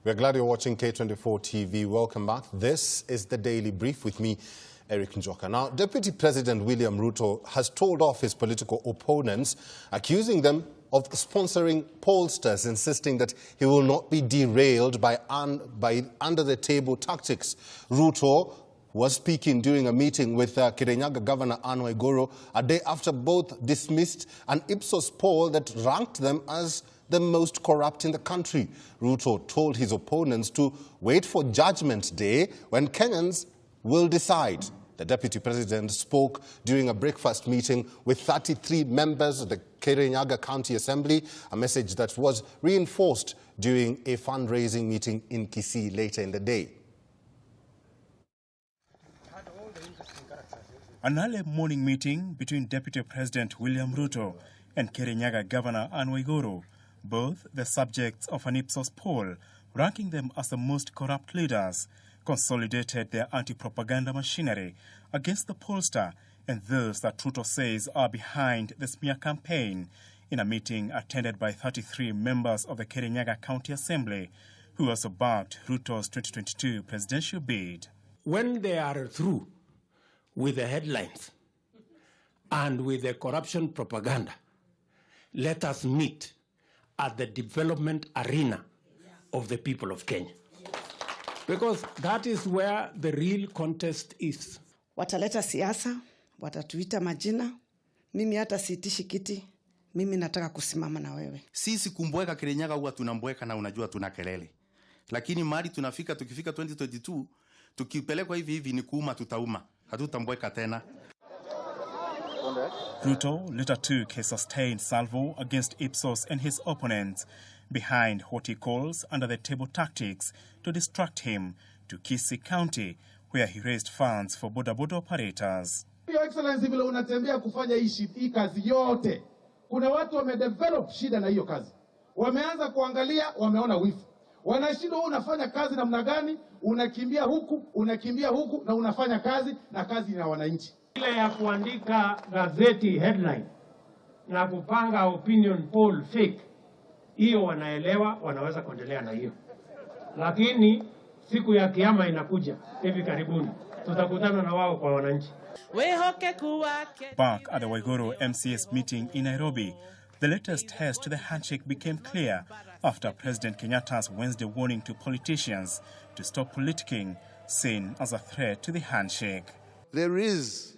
We're glad you're watching K24 TV. Welcome back. This is the Daily Brief with me, Eric Njoka. Now, Deputy President William Ruto has told off his political opponents, accusing them of sponsoring pollsters, insisting that he will not be derailed by under-the-table tactics. Ruto was speaking during a meeting with Kirinyaga Governor Anne Waiguru a day after both dismissed an Ipsos poll that ranked them as the most corrupt in the country. Ruto told his opponents to wait for Judgment Day when Kenyans will decide. The Deputy President spoke during a breakfast meeting with 33 members of the Kirinyaga County Assembly, a message that was reinforced during a fundraising meeting in Kisii later in the day. An early morning meeting between Deputy President William Ruto and Kirinyaga Governor Anne Waiguru, both the subjects of an Ipsos poll, ranking them as the most corrupt leaders, consolidated their anti-propaganda machinery against the pollster and those that Ruto says are behind the smear campaign in a meeting attended by 33 members of the Kirinyaga County Assembly, who also backed Ruto's 2022 presidential bid. When they are through with the headlines and with the corruption propaganda, let us meet at the development arena of the people of Kenya. Because that is where the real contest is. Wataleta siasa, watatuita majina, mimi hata siitishi kiti, mimi nataka kusimama na wewe. Sisi kumbweka Kirinyaga huwa tunambweka na unajua tuna kelele. Lakini mahali tunafika, tukifika 2022, tukipelekwa hivi ni kuuma tutauma. Hatutambweka tena. Ruto later took a sustained salvo against Ipsos and his opponents behind what he calls under-the-table tactics to distract him to Kisii County, where he raised funds for bodaboda operators. Your Excellency, vile unatembea kufanya hii kazi yote, kuna watu wamedevelop shida na hiyo kazi. Wameanza kuangalia, wameona wifu. Wanashindwa unafanya kazi namna gani, unakimbia huku na unafanya kazi na kazi na wananchi. Ile ya kuandika gazeti headline na kupanga opinion poll fake, hiyo wanaelewa, wanaweza kuendelea na hiyo. Lakini siku ya kiyama inakuja hivi karibuni, tutakutana na wao kwa wananchi. Back at the Waiguru MCS meeting in Nairobi, the latest test to the handshake became clear after President Kenyatta's Wednesday warning to politicians to stop politicking, seen as a threat to the handshake. There is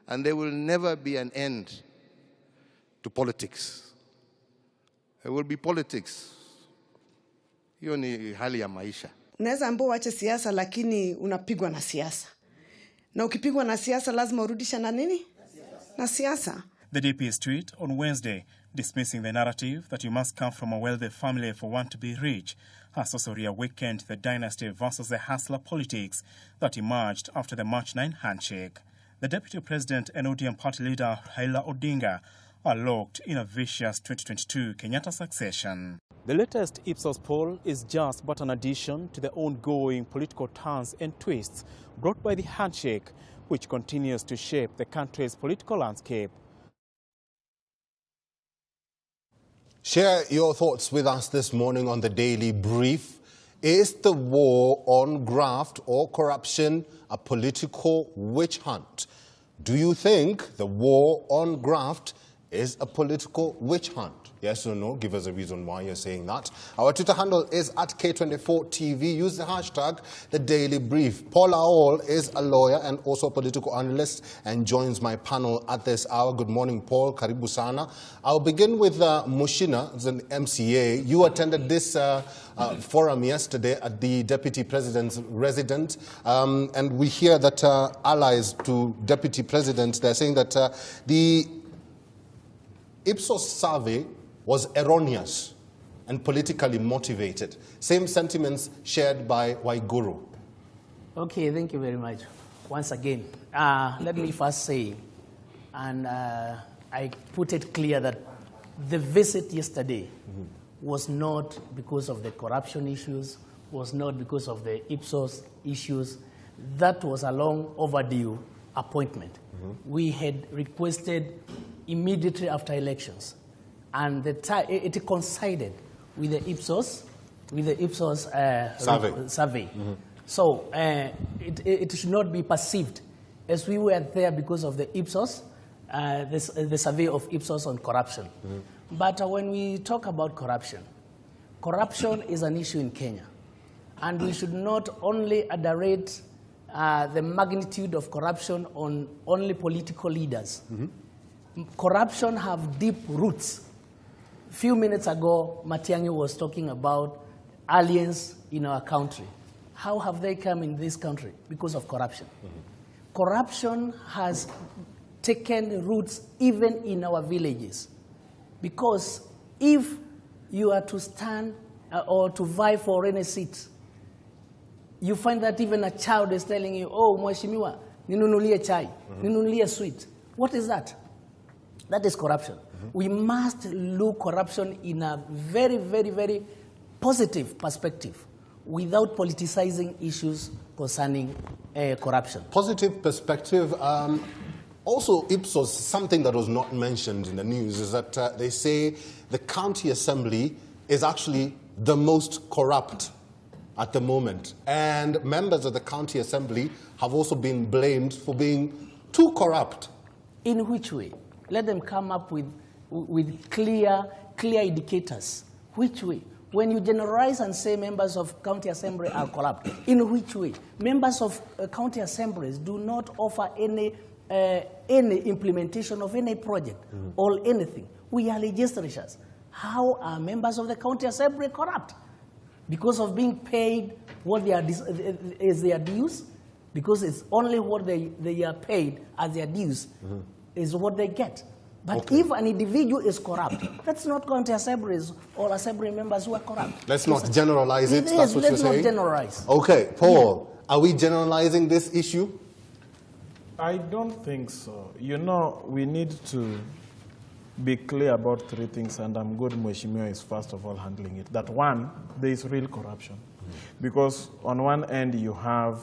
and there will never be an end to politics. There will be politics. Hiyo ni hali ya maisha. Unaweza ambao wache siasa lakini unapigwa na siasa. Na ukipigwa na siasa lazima urudisha na nini? Na siasa. The DP's tweet on Wednesday dismissing the narrative that you must come from a wealthy family for one to be rich has also reawakened the dynasty versus the hustler politics that emerged after the March 9 handshake. The Deputy President and ODM party leader Raila Odinga are locked in a vicious 2022 Kenyatta succession. The latest Ipsos poll is just but an addition to the ongoing political turns and twists brought by the handshake, which continues to shape the country's political landscape. Share your thoughts with us this morning on the Daily Brief. Is the war on graft or corruption a political witch hunt? Do you think the war on graft is a political witch hunt? Yes or no? Give us a reason why you're saying that. Our Twitter handle is at K24 TV. Use the hashtag The Daily Brief. Paul Aol is a lawyer and also a political analyst and joins my panel at this hour. Good morning, Paul. Karibu sana. I'll begin with Muchina, as an MCA. You attended this forum yesterday at the Deputy President's residence, and we hear that allies to Deputy President, they're saying that the Ipsos survey was erroneous and politically motivated. Same sentiments shared by Waiguru. Okay, thank you very much. Once again, let me first say, and I put it clear that the visit yesterday was not because of the corruption issues, was not because of the Ipsos issues. That was a long overdue appointment. We had requested immediately after elections. And it coincided with the Ipsos with the Ipsos survey. So it should not be perceived as we were there because of the Ipsos, the survey of Ipsos on corruption. But when we talk about corruption, corruption is an issue in Kenya. And we should not only underrate the magnitude of corruption on only political leaders. Corruption have deep roots. A few minutes ago, Matiang'i was talking about aliens in our country. How have they come in this country? Because of corruption. Corruption has taken roots even in our villages. Because if you are to stand or to vie for any seat, you find that even a child is telling you, oh, Mheshimiwa, ninunulie chai, ninunulie sweet. What is that? That is corruption. We must look corruption in a very, very, very positive perspective without politicizing issues concerning corruption. Positive perspective. Also, Ipsos, something that was not mentioned in the news is that they say the county assembly is actually the most corrupt at the moment. And members of the county assembly have also been blamed for being too corrupt. In which way? Let them come up with clear indicators. Which way? When you generalize and say members of county assembly are corrupt, in which way? Members of county assemblies do not offer any implementation of any project or anything. We are legislators. How are members of the county assembly corrupt? Because of being paid what they are is their dues? Because it's only what they are paid as their dues is what they get. But if an individual is corrupt, that's not county assemblies or assembly members who are corrupt. Let's not generalize it. That's what you're saying? Let's not generalize. Okay, Paul, are we generalizing this issue? I don't think so. You know, we need to be clear about three things, and I'm good Mheshimiwa is first of all handling it. That one, there is real corruption. Because on one end you have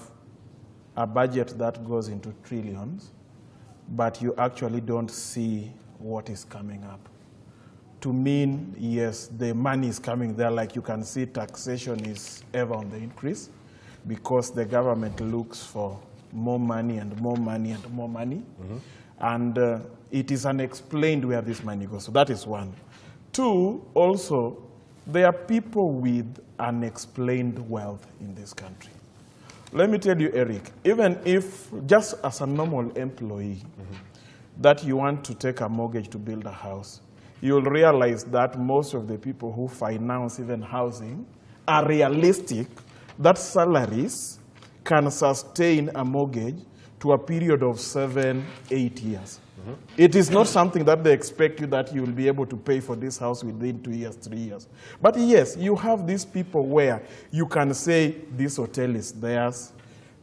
a budget that goes into trillions, but you actually don't see what is coming up. To mean, yes, the money is coming there, like you can see taxation is ever on the increase because the government looks for more money and more money and more money. And it is unexplained where this money goes. So that is one. Two, also, there are people with unexplained wealth in this country. Let me tell you, Eric, even if just as a normal employee that you want to take a mortgage to build a house, you'll realize that most of the people who finance even housing are realistic that salaries can sustain a mortgage to a period of 7-8 years. It is not something that they expect you that you will be able to pay for this house within 2 years, 3 years. But yes, you have these people where you can say this hotel is theirs,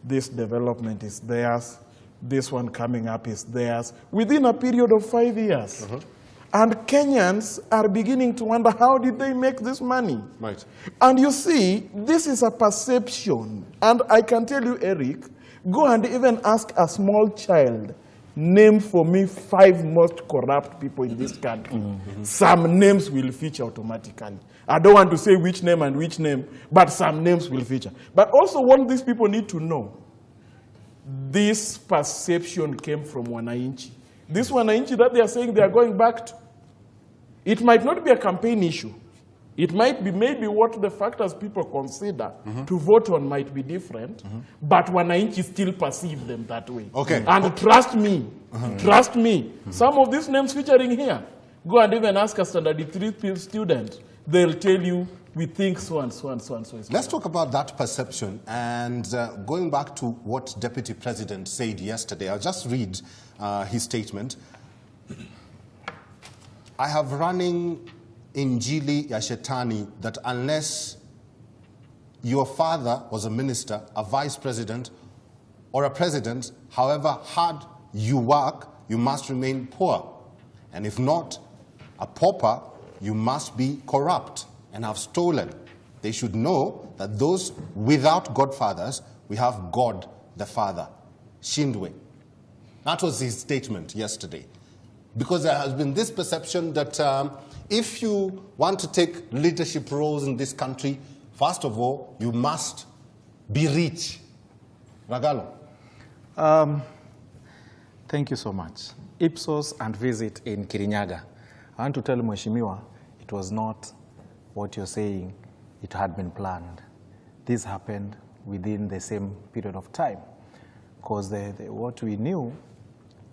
this development is theirs, this one coming up is theirs, within a period of 5 years. And Kenyans are beginning to wonder, how did they make this money? Right. And you see, this is a perception. And I can tell you, Eric, go and even ask a small child, name for me 5 most corrupt people in this country. Some names will feature automatically. I don't want to say which name and which name, but some names will feature. But also what these people need to know, this perception came from Wananchi. This Wananchi that they are saying they are going back to, it might not be a campaign issue. It might be maybe what the factors people consider to vote on might be different, but Wananchi still perceive them that way. Okay. And trust me, some of these names featuring here, go and even ask a standard 3 student, they'll tell you, we think so and so and so and so. Let's talk about that perception. And going back to what Deputy President said yesterday, I'll just read his statement. I have running Injili ya Shetani that unless your father was a minister, a vice president, or a president, however hard you work, you must remain poor. And if not a pauper, you must be corrupt and have stolen. They should know that those without godfathers, we have God the Father. Shindwe. That was his statement yesterday. Because there has been this perception that if you want to take leadership roles in this country, First of all, you must be rich. Ragalo. Thank you so much. Ipsos and visit in Kirinyaga. I want to tell Mheshimiwa, it was not what you're saying, it had been planned. This happened within the same period of time. Because what we knew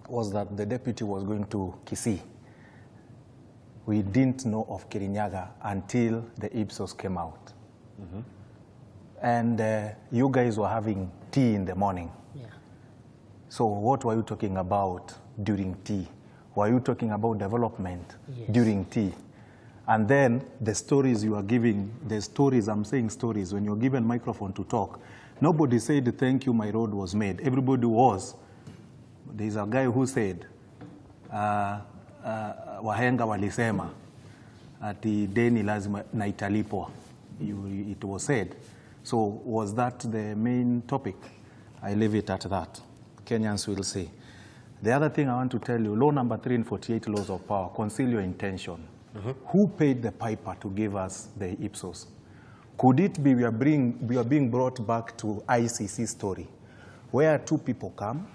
was that the deputy was going to Kisii. We didn't know of Kirinyaga until the Ipsos came out. Mm-hmm. And you guys were having tea in the morning. Yeah. So what were you talking about during tea? Were you talking about development during tea? And then the stories you are giving, the stories, I'm saying stories, when you're given microphone to talk, nobody said, thank you, my road was made. Everybody was. There's a guy who said, wahenga walisema, ati deni lazima na italipwa. It was said. So was that the main topic? I leave it at that. Kenyans will see. The other thing I want to tell you, law number 3 in 48 laws of power, conceal your intention. Mm-hmm. Who paid the piper to give us the Ipsos? Could it be we are being brought back to ICC story, where two people come,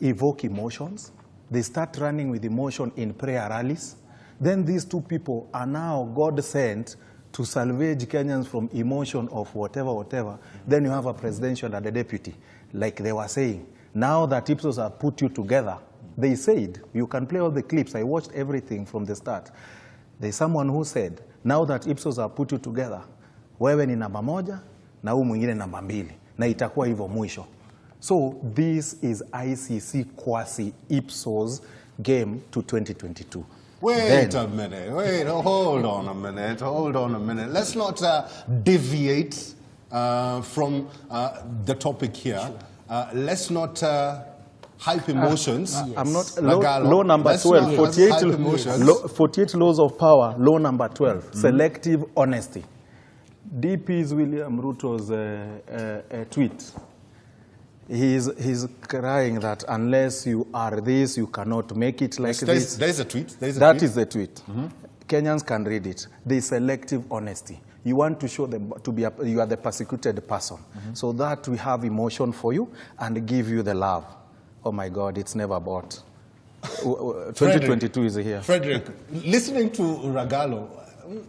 evoke emotions, they start running with emotion in prayer rallies, then these two people are now God sent to salvage Kenyans from emotion of whatever, then you have a presidential and a deputy, like they were saying. Now that Ipsos have put you together, they said, you can play all the clips, I watched everything from the start. There's someone who said, now that Ipsos have put you together, wewe ni namba moja, na huyu mwingine namba mbili, na itakuwa hivyo mwisho. So this is ICC quasi Ipsos game to 2022. Wait a minute, hold on a minute. Let's not deviate from the topic here. Sure. Let's not hype emotions. Yes. I'm not, law number 12, 48 laws of power, law number 12, selective honesty. DP's William Ruto's tweet. He's crying that unless you are this, you cannot make it like this. There's a tweet. That is the tweet. Mm-hmm. Kenyans can read it. The selective honesty. You want to show them you are the persecuted person. Mm-hmm. So that we have emotion for you and give you the love. Oh my God, it's never bought. 2022 is here. Frederick, listening to Ragalo,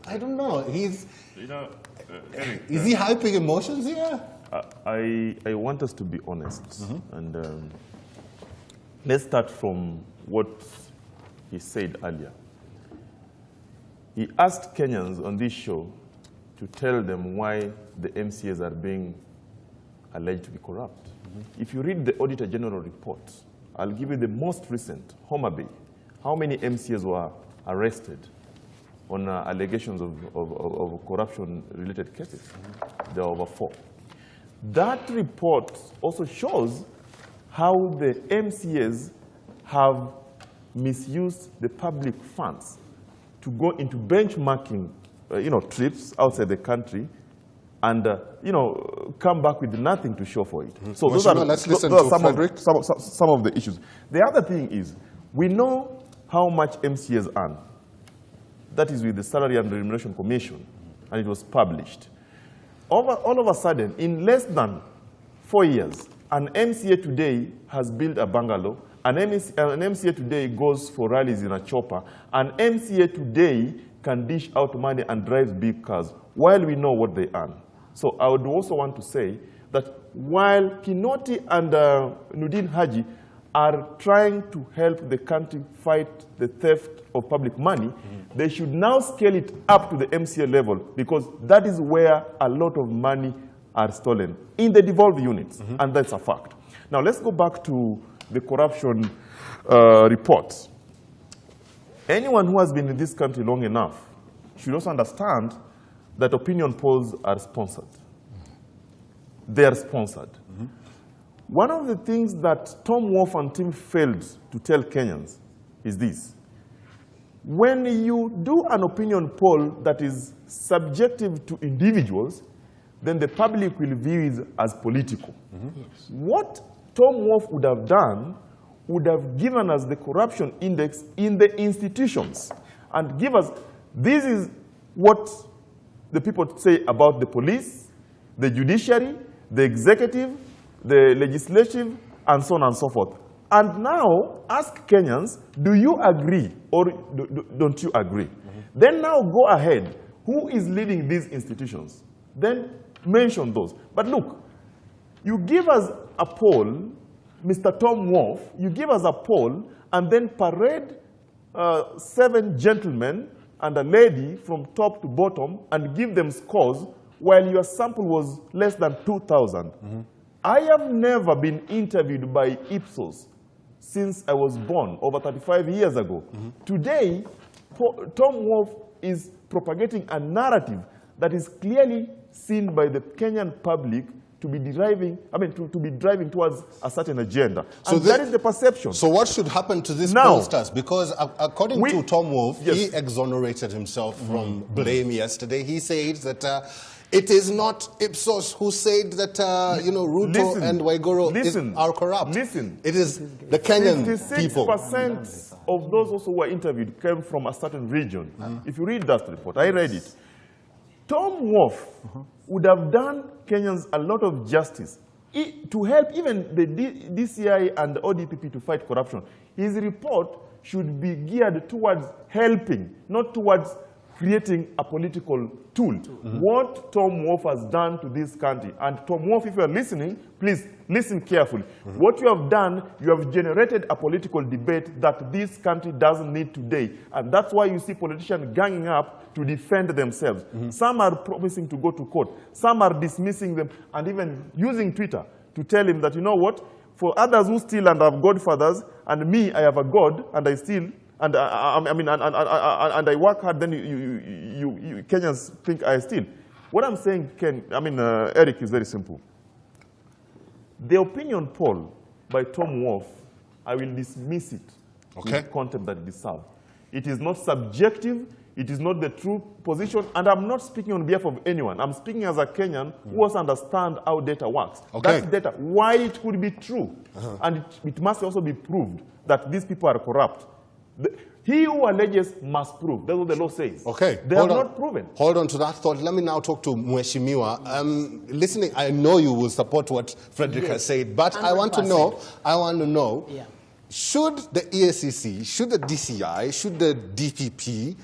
I don't know. He's, Eric, is he hyping emotions here? I want us to be honest. Mm-hmm. And let's start from what he said earlier. He asked Kenyans on this show to tell them why the MCAs are being alleged to be corrupt. Mm-hmm. If you read the Auditor General report, I'll give you the most recent, Homa Bay. How many MCAs were arrested on allegations of corruption-related cases? Mm-hmm. There are over 4. That report also shows how the MCAs have misused the public funds to go into benchmarking, trips outside the country, and come back with nothing to show for it. Mm-hmm. So those are some of the issues. The other thing is, we know how much MCAs earn. That is with the Salary and Remuneration Commission, and it was published. All of a sudden, in less than 4 years, an MCA today has built a bungalow. An MCA today goes for rallies in a chopper. An MCA today can dish out money and drive big cars, while we know what they earn. So I would also want to say that while Kinoti and Nudin Haji are trying to help the country fight the theft of public money, they should now scale it up to the MCA level, because that is where a lot of money are stolen in the devolved units, and that's a fact. Now let's go back to the corruption reports. Anyone who has been in this country long enough should also understand that opinion polls are sponsored. They are sponsored. One of the things that Tom Wolf and team failed to tell Kenyans is this. When you do an opinion poll that is subjective to individuals, then the public will view it as political. Yes. What Tom Wolf would have done would have given us the corruption index in the institutions and give us, this is what the people say about the police, the judiciary, the executive, the legislative, and so on and so forth. And now, ask Kenyans, do you agree or don't you agree? Then now go ahead. Who is leading these institutions? Then mention those. But look, you give us a poll, Mr. Tom Wolf, you give us a poll and then parade 7 gentlemen and a lady from top to bottom and give them scores while your sample was less than 2,000. I have never been interviewed by Ipsos since I was born, over 35 years ago. Today, Tom Wolf is propagating a narrative that is clearly seen by the Kenyan public to be deriving, to be driving towards a certain agenda. So and that is the perception. So what should happen to these pollsters? Because according to Tom Wolf, he exonerated himself from blame yesterday. He said that it is not Ipsos who said that, Ruto and Waiguru are corrupt. It is the Kenyan people. 56% of those also who were interviewed came from a certain region. If you read that report, I read it. Tom Wolf would have done Kenyans a lot of justice to help even the DCI and the ODPP to fight corruption. His report should be geared towards helping, not towards creating a political tool. What Tom Wolf has done to this country, and Tom Wolf, if you are listening, please listen carefully. What you have done, you have generated a political debate that this country doesn't need today. And that's why you see politicians ganging up to defend themselves. Some are promising to go to court. Some are dismissing them and even using Twitter to tell him that, you know what, for others who steal and have godfathers, and me, I have a God, and I steal, and I work hard, then you Kenyans think I steal. What I'm saying, Eric, is very simple. The opinion poll by Tom Wolf, I will dismiss it with content that it deserves. It is not subjective. It is not the true position. And I'm not speaking on behalf of anyone. I'm speaking as a Kenyan who also understands how data works. That's data, why it could be true. And it must also be proved that these people are corrupt. He who alleges must prove. That's what the law says. They have not proven. Hold on to that thought. Let me now talk to Mheshimiwa. Listening, I know you will support what Frederick has said, but 100%. I want to know, should the EACC, should the DCI, should the DPP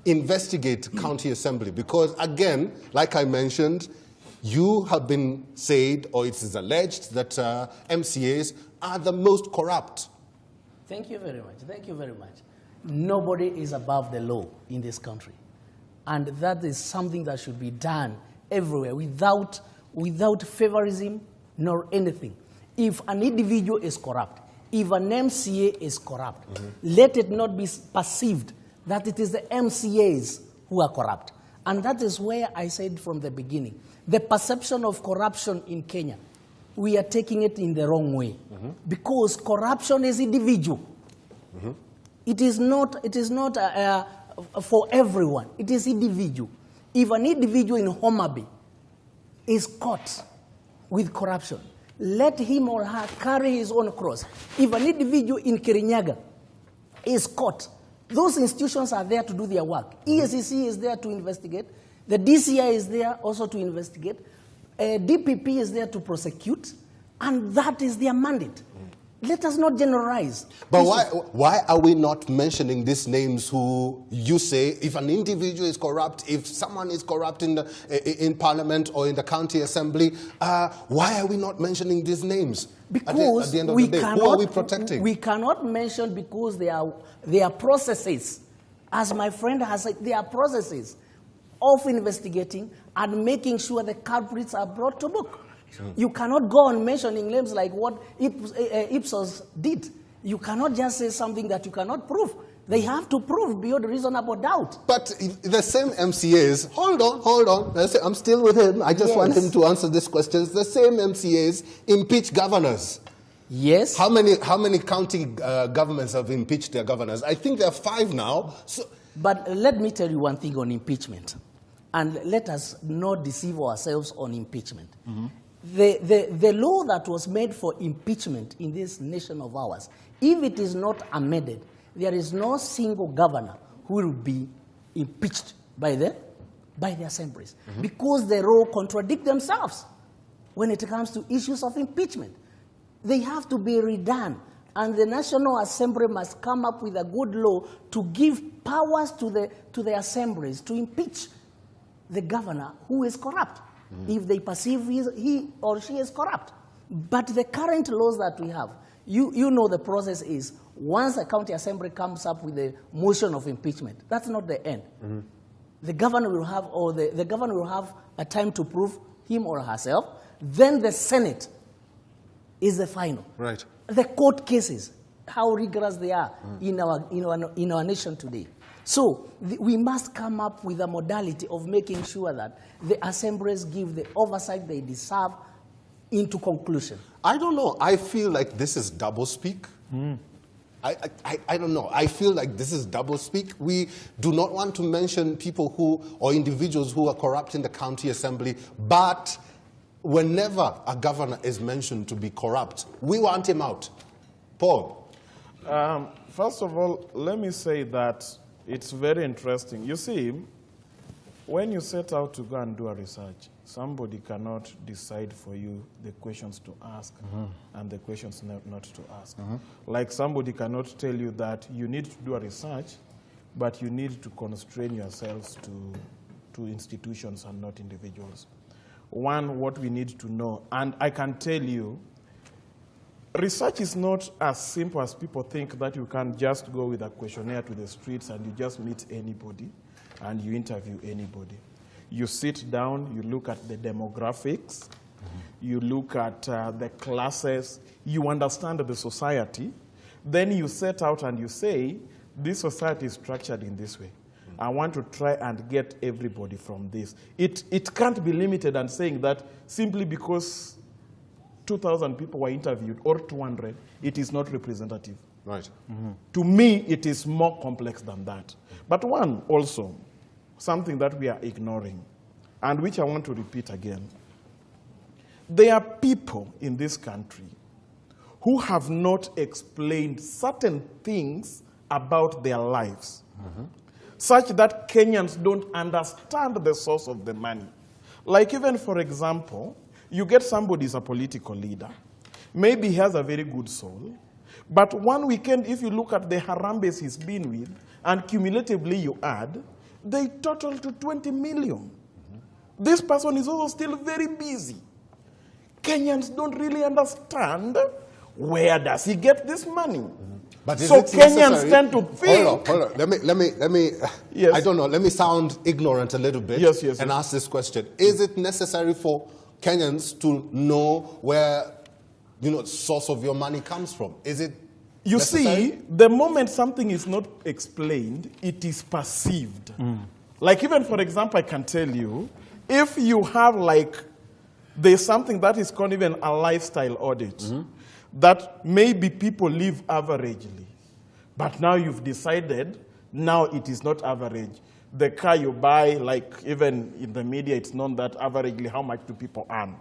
investigate county assembly? Because again, like I mentioned, you have been said, or it is alleged, that MCAs are the most corrupt. Thank you very much. Thank you very much. Nobody is above the law in this country. And that is something that should be done everywhere without favorism nor anything. If an individual is corrupt, if an MCA is corrupt, let it not be perceived that it is the MCAs who are corrupt. And that is where I said from the beginning, the perception of corruption in Kenya, we are taking it in the wrong way. Because corruption is individual. It is not for everyone. It is individual. If an individual in Homa Bay is caught with corruption, let him or her carry his own cross. If an individual in Kirinyaga is caught, those institutions are there to do their work. EACC is there to investigate. The DCI is there also to investigate. DPP is there to prosecute. And that is their mandate. Let us not generalize. But why are we not mentioning these names who you say, if an individual is corrupt, if someone is corrupt in parliament or in the county assembly, why are we not mentioning these names? Because at the end of the day, who are we protecting? We cannot mention because they are processes. As my friend has said, they are processes of investigating and making sure the culprits are brought to book. You cannot go on mentioning names like what Ipsos did. You cannot just say something that you cannot prove. They have to prove beyond reasonable doubt. But the same MCAs, hold on. I'm still with him. I just want him to answer these questions. The same MCAs impeach governors. Yes. How many county governments have impeached their governors? I think there are 5 now. But let me tell you one thing on impeachment. And let us not deceive ourselves on impeachment. The law that was made for impeachment in this nation of ours, if it is not amended, there is no single governor who will be impeached by the by the assemblies because they all contradict themselves when it comes to issues of impeachment. They have to be redone, and the National Assembly must come up with a good law to give powers to the assemblies to impeach the governor who is corrupt, if they perceive he or she is corrupt. But the current laws that we have, you know the process is, once a county assembly comes up with a motion of impeachment, that's not the end. The governor will have, or the governor will have a time to prove him or herself. Then the Senate is the final. Right. The court cases, how rigorous they are in our nation today. So we must come up with a modality of making sure that the assemblies give the oversight they deserve into conclusion. I don't know. I feel like this is doublespeak. I don't know. I feel like this is doublespeak. We do not want to mention people who, or individuals who are corrupt in the county assembly, but whenever a governor is mentioned to be corrupt, we want him out. Paul? First of all, let me say that it's very interesting. You see, when you set out to go and do a research, somebody cannot decide for you the questions to ask and the questions not to ask. Like somebody cannot tell you that you need to do a research, but you need to constrain yourselves to institutions and not individuals. One, what we need to know, and I can tell you, research is not as simple as people think, that you can just go with a questionnaire to the streets and you just meet anybody and you interview anybody. You sit down, you look at the demographics, you look at the classes, you understand the society, then you set out and you say, this society is structured in this way. I want to try and get everybody from this. It can't be limited and saying that simply because 2,000 people were interviewed or 200, it is not representative. Right. To me, it is more complex than that. But one, also, something that we are ignoring, and which I want to repeat again. There are people in this country who have not explained certain things about their lives, such that Kenyans don't understand the source of the money. Like even, for example, you get somebody who's a political leader. Maybe he has a very good soul, but one weekend, if you look at the harambes he's been with, and cumulatively you add, they total to 20 million. This person is also still very busy. Kenyans don't really understand where does he get this money. But so Kenyans tend to think. Hold on. Let me. Yes. I don't know. Let me sound ignorant a little bit. Yes. And ask this question: is it necessary for Kenyans to know where, source of your money comes from? Is it? You see, the moment something is not explained, it is perceived. Like even, for example, I can tell you, if you have there's something that is called even a lifestyle audit, that maybe people live averagely, but now you've decided, now it is not average. The car you buy, even in the media, it's known that averagely how much do people earn.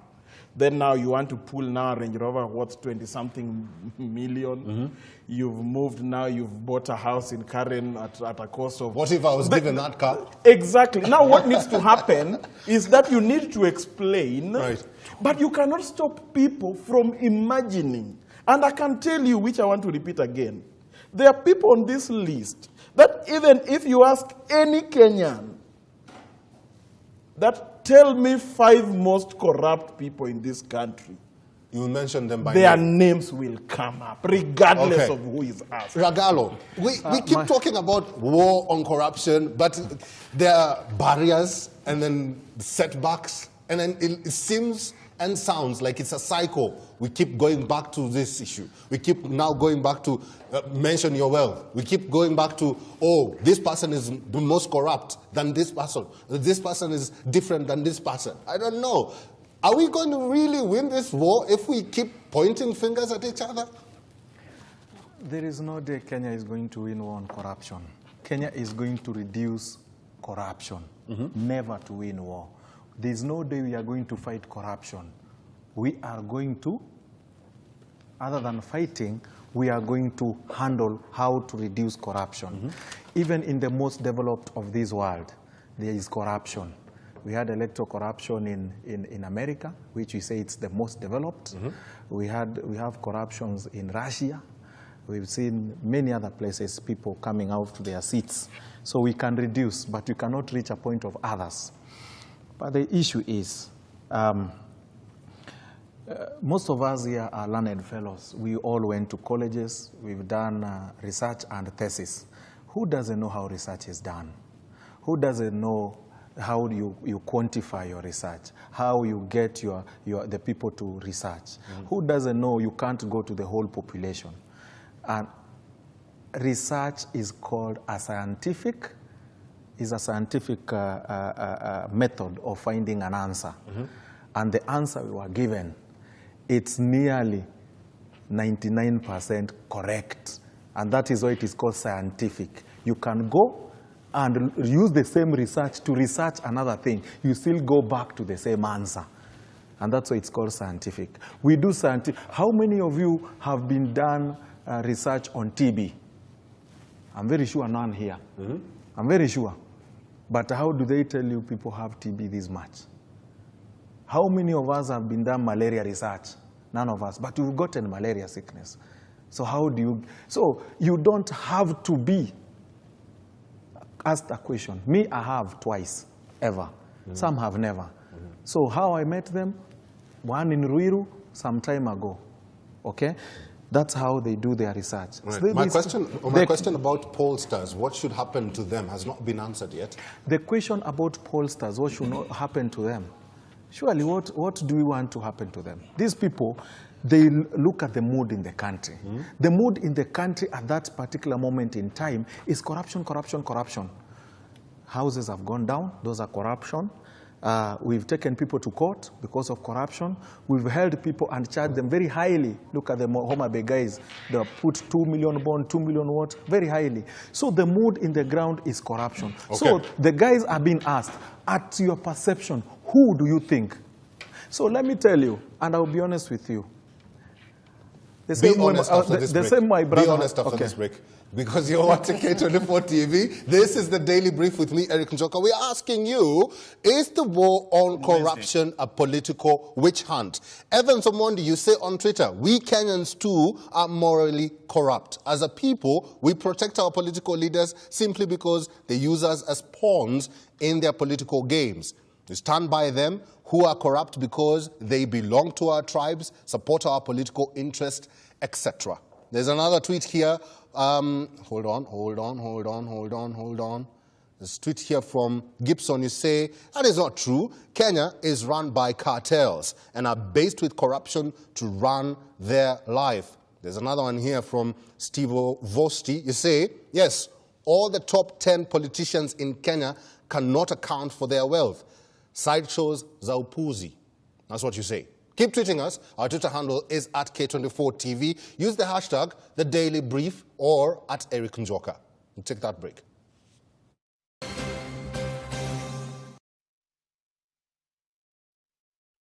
Then now you want to pull now a Range Rover worth 20-something million. You've moved now, you've bought a house in Karen at a cost of... What if I was given that car? Exactly. Now what needs to happen is that you need to explain, right. But you cannot stop people from imagining. And I can tell you, which I want to repeat again, there are people on this list that even if you ask any Kenyan, that tell me 5 most corrupt people in this country, you will mention them by their name. Names will come up, regardless of who is asked. Ragalo, we keep talking about war on corruption, but there are barriers and then setbacks, and then it seems and sounds like it's a cycle. We keep going back to this issue. We keep now going back to mention your wealth. We keep going back to, oh, this person is the most corrupt than this person. This person is different than this person. I don't know. Are we going to really win this war if we keep pointing fingers at each other? There is no day Kenya is going to win war on corruption. Kenya is going to reduce corruption, never to win war. There is no day we are going to fight corruption. We are going to, other than fighting, we are going to handle how to reduce corruption. Even in the most developed of this world, there is corruption. We had electoral corruption in America, which we say it's the most developed. We have corruptions in Russia. We've seen many other places, people coming out to their seats. So we can reduce, but we cannot reach a point of others. But the issue is, most of us here are learned fellows. We all went to colleges. We've done research and thesis. Who doesn't know how research is done? Who doesn't know how you quantify your research? How you get the people to research? Who doesn't know you can't go to the whole population? And research is called a scientific method of finding an answer. And the answer we were given, it's nearly 99% correct. And that is why it is called scientific. You can go and use the same research to research another thing. You still go back to the same answer. And that's why it's called scientific. We do scientific. How many of you have been done research on TB? I'm very sure none here. I'm very sure. But how do they tell you people have TB this much? How many of us have been done malaria research? None of us. But we've gotten malaria sickness. So how do you... So you don't have to be asked a question. Me, I have twice, ever. Some have never. So how I met them? One in Ruiru, some time ago. Okay? That's how they do their research. Right. So My question about pollsters, what should happen to them, has not been answered yet. The question about pollsters, what should not happen to them? Surely, what do we want to happen to them? These people, they look at the mood in the country. The mood in the country at that particular moment in time is corruption, corruption, corruption. Houses have gone down. Those are corruption. We've taken people to court because of corruption. We've held people and charged them very highly. Look at the Homa Bay guys. They have put 2 million bond, 2 million what? Very highly. So the mood in the ground is corruption. Okay. So the guys are being asked, at your perception, who do you think? So let me tell you, and I'll be honest with you. Be honest after this break. Because you're watching K24 TV. This is the Daily Brief with me, Eric Njoka. We're asking you, is the war on corruption a political witch hunt? Evans Omondi, you say on Twitter, we Kenyans too are morally corrupt. As a people, we protect our political leaders simply because they use us as pawns in their political games. We stand by them who are corrupt because they belong to our tribes, support our political interest, etc. There's another tweet here. Hold on. This tweet here from Gibson. You say, that is not true. Kenya is run by cartels and are based with corruption to run their life. There's another one here from Steve Vosti. You say, yes, all the top 10 politicians in Kenya cannot account for their wealth. Sideshows za upuzi. That's what you say. Keep tweeting us. Our Twitter handle is at K24 TV. Use the hashtag, The Daily Brief, or at Eric Njoka. We'll take that break.